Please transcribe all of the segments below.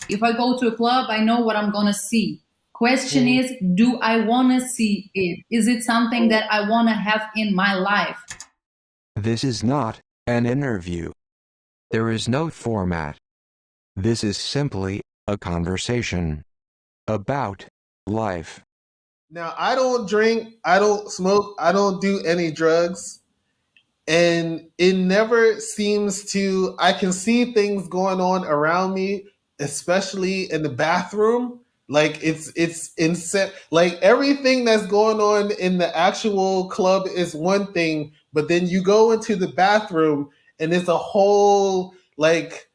If I go to a club, I know what I'm gonna see. Question Mm, is, do I wanna see it? Is it something mm. that I wanna have in my life? This is not an interview. There is no format. This is simply a conversation about life. Now, I don't drink, I don't smoke, I don't do any drugs. And it never seems to, I can see things going on around me, especially in the bathroom. Like it's insane. Like everything that's going on in the actual club is one thing, but then you go into the bathroom and it's a whole like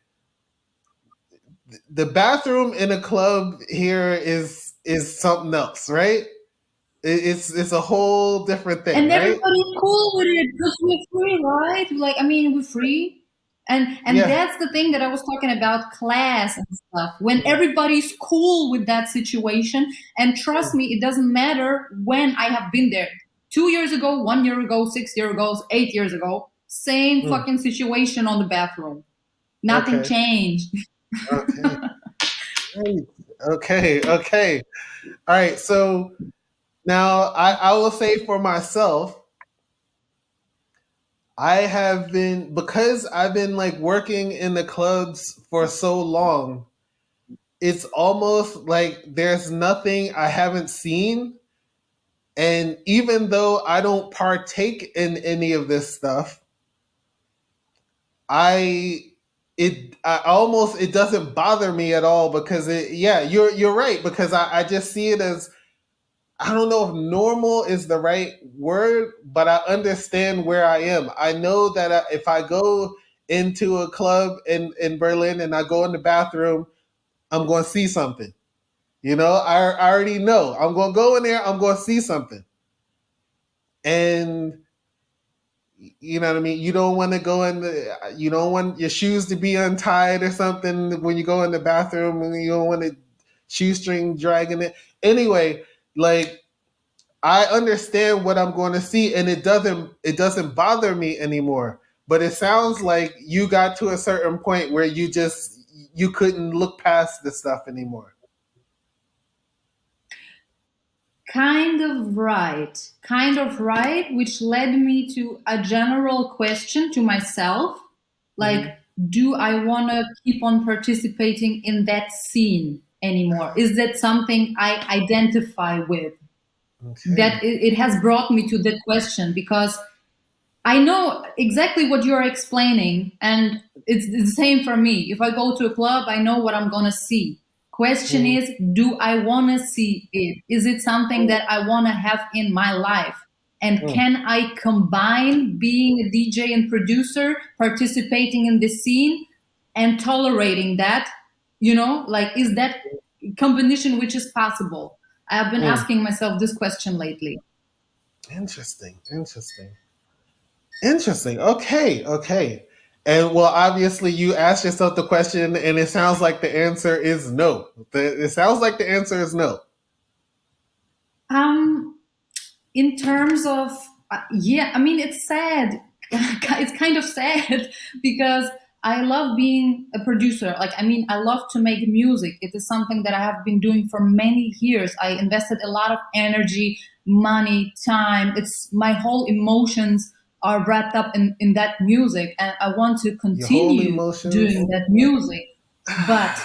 the bathroom in a club here is something else, right? It's a whole different thing, And right? everybody's cool with it because we're free, right? Like, I mean, we're free. And Yeah. that's the thing that I was talking about, class and stuff. When Mm, everybody's cool with that situation, and trust mm, me, it doesn't matter when I have been there. 2 years ago, 1 year ago, 6 years ago, 8 years ago, same mm. fucking situation on the bathroom. Nothing Okay. changed. Okay. Right. Okay. Okay. All right. So now I will say for myself, I have been, because I've been like working in the clubs for so long, it's almost like there's nothing I haven't seen. And even though I don't partake in any of this stuff, I I almost, it doesn't bother me at all because yeah, you're right, because I just see it as, I don't know if normal is the right word, but I understand where I am. I know that if I go into a club in Berlin and I go in the bathroom, I'm going to see something. You know, I already know I'm going to go in there, I'm going to see something. And you know what I mean? You don't want to go in you don't want your shoes to be untied or something when you go in the bathroom, and you don't want a shoestring dragging it. Anyway, like I understand what I'm going to see, and it doesn't bother me anymore. But it sounds like you got to a certain point where you couldn't look past the stuff anymore. Kind of right, which led me to a general question to myself, like, Hmm. do I want to keep on participating in that scene anymore? Is that something I identify with? Okay. That it has brought me to that question because I know exactly what you're explaining, and it's the same for me. If I go to a club, I know what I'm gonna see. Question Mm, is, do I wanna see it? Is it something mm, that I wanna have in my life? And mm, can I combine being a DJ and producer, participating in the scene, and tolerating that? Like, is that combination which is possible? I've been mm. asking myself this question lately. Interesting. Interesting. Interesting. Okay. Okay. And well, obviously, you asked yourself the question, and it sounds like the answer is no. It sounds like the answer is no. Um, in terms of yeah, I mean, it's sad. It's kind of sad because I love being a producer. Like, I mean, I love to make music. It is something that I have been doing for many years. I invested a lot of energy, money, time. It's my whole emotions are wrapped up in that music, and I want to Your whole continue emotions. doing that music. But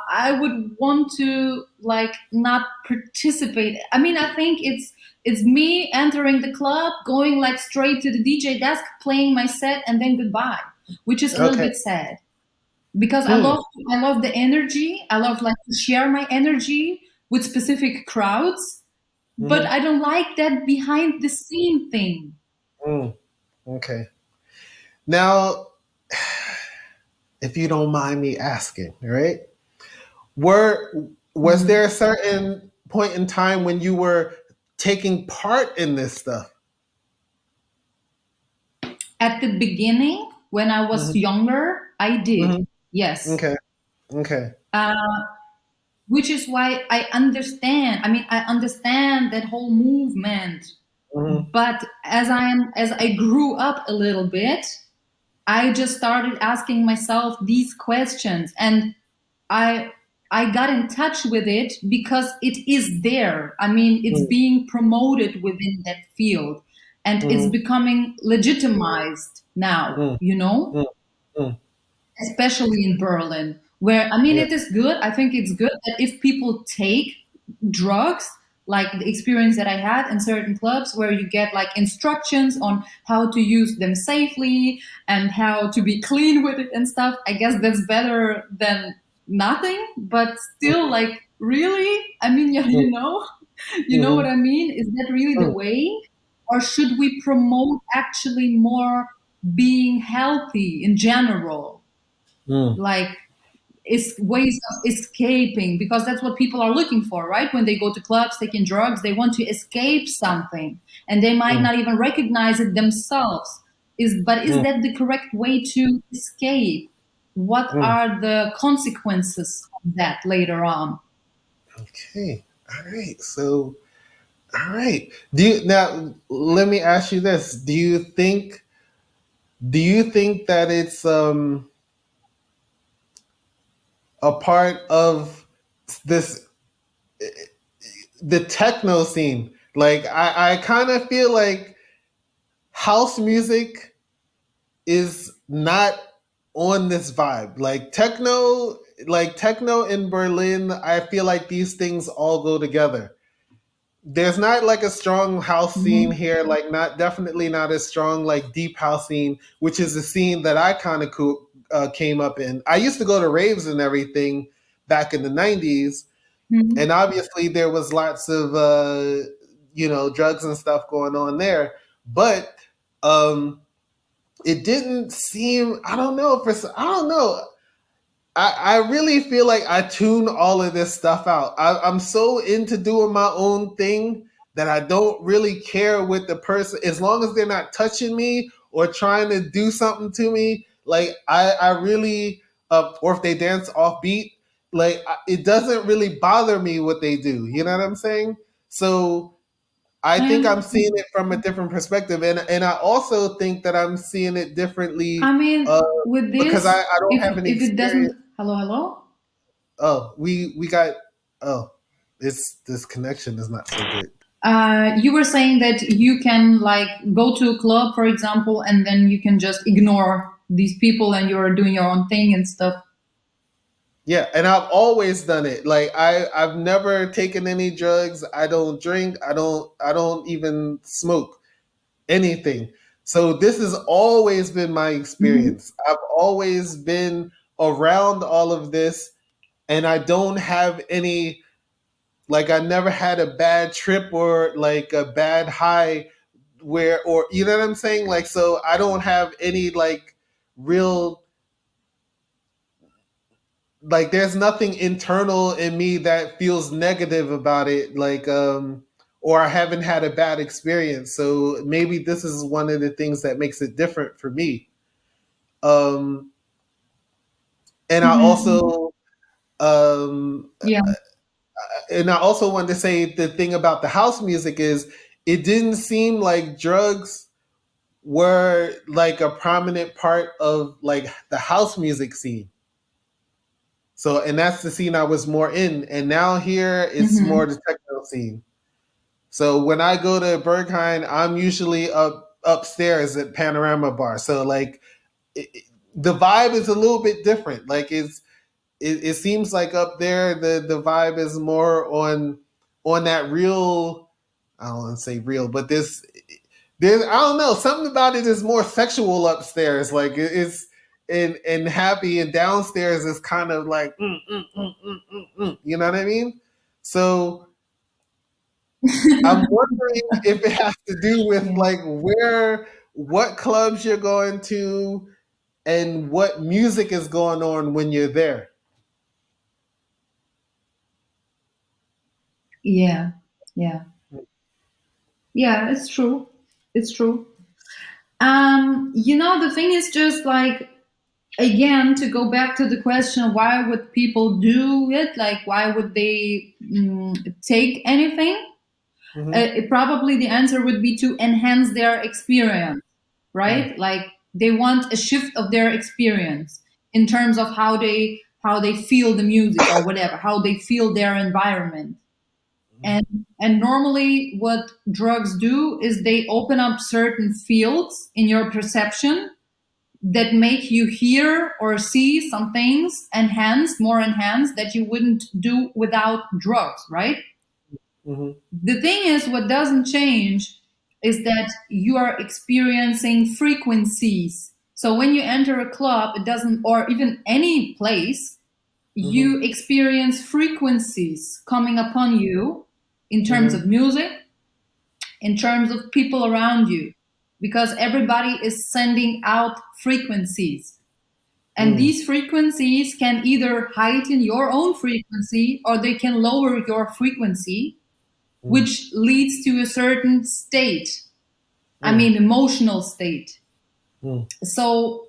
I would want to, like, not participate. I mean, I think it's me entering the club, going like straight to the DJ desk, playing my set, and then goodbye, which is a little Okay. bit sad because Hmm. I love the energy. I love like to share my energy with specific crowds, but Hmm. I don't like that behind the scene thing. Mm. Okay. Now, if you don't mind me asking, right? Were was there Mhm. a certain point in time when you were taking part in this stuff? At the beginning, when I was Hmm. younger, I did. Hmm. Yes. Okay. Okay. Uh, which is why I understand. I mean, I understand that whole movement. Hmm. But as I grew up a little bit, I just started asking myself these questions. And I I got in touch with it because it is there. I mean, it's Mm, being promoted within that field, and it's mhm, becoming legitimized now, mm, you know? mm, mm. Especially in Berlin, where I mean, Yeah. it is good. I think it's good that if people take drugs, like the experience that I had in certain clubs, where you get like instructions on how to use them safely and how to be clean with it and stuff. I guess that's better than nothing, but still, Mm, like, really? I mean, mm, you know what mhm, I mean? Is that really the mm, way? Or should we promote actually more being healthy in general? mm, Like is ways of escaping, because that's what people are looking for, right? When they go to clubs taking drugs, they want to escape something, and they might mm, not even recognize it themselves. Is mm, that the correct way to escape? What mm. are the consequences of that later on? Okay. All right. So, all right. Do you now? Let me ask you this: Do you think that it's a part of this the techno scene? Like, I kind of feel like house music is not on this vibe. Like techno in Berlin, I feel like these things all go together. There's not like a strong house scene Mhm. here, like not definitely not as strong like deep house scene, which is the scene that I kind of came up in. I used to go to raves and everything back in the '90s, Mhm. and obviously there was lots of drugs and stuff going on there, but um, it didn't seem. I don't know. I don't know. I really feel like I tune all of this stuff out. I'm so into doing my own thing that I don't really care with the person as long as they're not touching me or trying to do something to me. Like I really, or if they dance off beat, like it doesn't really bother me what they do. You know what I'm saying? So I think I'm And seeing it from a different perspective, and I also think that I'm seeing it differently I mean, uh, with because this, I don't have any if it experience. doesn't, hello, hello. Oh, we got. Oh, this connection is not so good. You were saying that you can like go to a club, for example, and then you can just ignore these people and you're doing your own thing and stuff. Yeah, and I've always done it. Like I've never taken any drugs. I don't drink. I don't even smoke anything. So this has always been my Mhm. experience. I've always been around all of this, and I don't have any. Like I never had a bad trip or like a bad high where, or you know what I'm saying? Like, so I don't have any like real, like there's nothing internal in me that feels negative about it. Like, or I haven't had a bad experience. So maybe this is one of the things that makes it different for me. Um, and I Mhm. also, um, Yeah. and I also wanted to say the thing about the house music is it didn't seem like drugs were like a prominent part of like the house music scene. So, and that's the scene I was more in. And now here it's more Mhm. the techno scene. So when I go to Berghain, I'm usually upstairs at Panorama Bar. So like the vibe is a little bit different. Like it seems like up there the vibe is more on that real. I don't want to say real, but there's I don't know, something about it is more sexual upstairs. Like it's and happy, and downstairs is kind of like you know what I mean. So I'm wondering if it has to do with Yeah. like what clubs you're going to and what music is going on when you're there. Yeah. Yeah. Yeah. It's true. It's true. The thing is just like, again, to go back to the question, why would people do it? Like, why would they take anything? Hmm. Probably the answer would be to enhance their experience, Mm, right? Like they want a shift of their experience in terms of how they feel the music or whatever, how they feel their environment. And normally what drugs do is they open up certain fields in your perception that make you hear or see some things more enhanced that you wouldn't do without drugs, right? Mm-hmm. The thing is, what doesn't change is that you are experiencing frequencies. So when you enter a club, it doesn't, or even any place, Mm-hmm. you experience frequencies coming upon you in terms Mm-hmm. of music, in terms of people around you, because everybody is sending out frequencies. And Mm. these frequencies can either heighten your own frequency or they can lower your frequency, Mm. which leads to a certain state. I Mm. mean, emotional state. Mm. So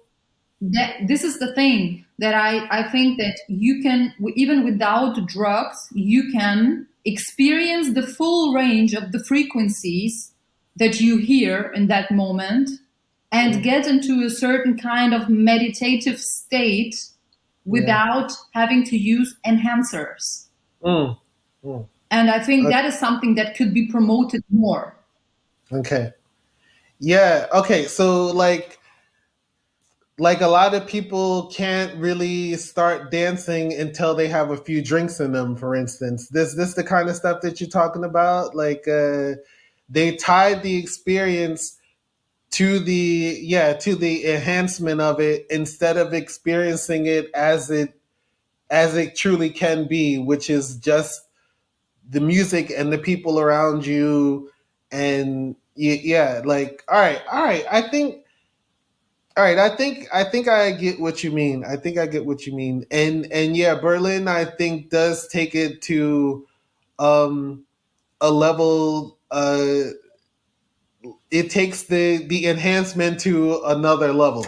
this is the thing that I think that you can, even without drugs, you can experience the full range of the frequencies that you hear in that moment and Mm. get into a certain kind of meditative state Yeah. without having to use enhancers. Mm. Mm. And I think that is something that could be promoted more. Okay. Yeah. Okay. So like a lot of people can't really start dancing until they have a few drinks in them, for instance. This the kind of stuff that you're talking about? Like they tied the experience to the enhancement of it instead of experiencing it as it truly can be, which is just the music and the people around you. And yeah, like all right, I think I get what you mean. I think I get what you mean. And yeah, Berlin I think does take it to a level it takes the enhancement to another level.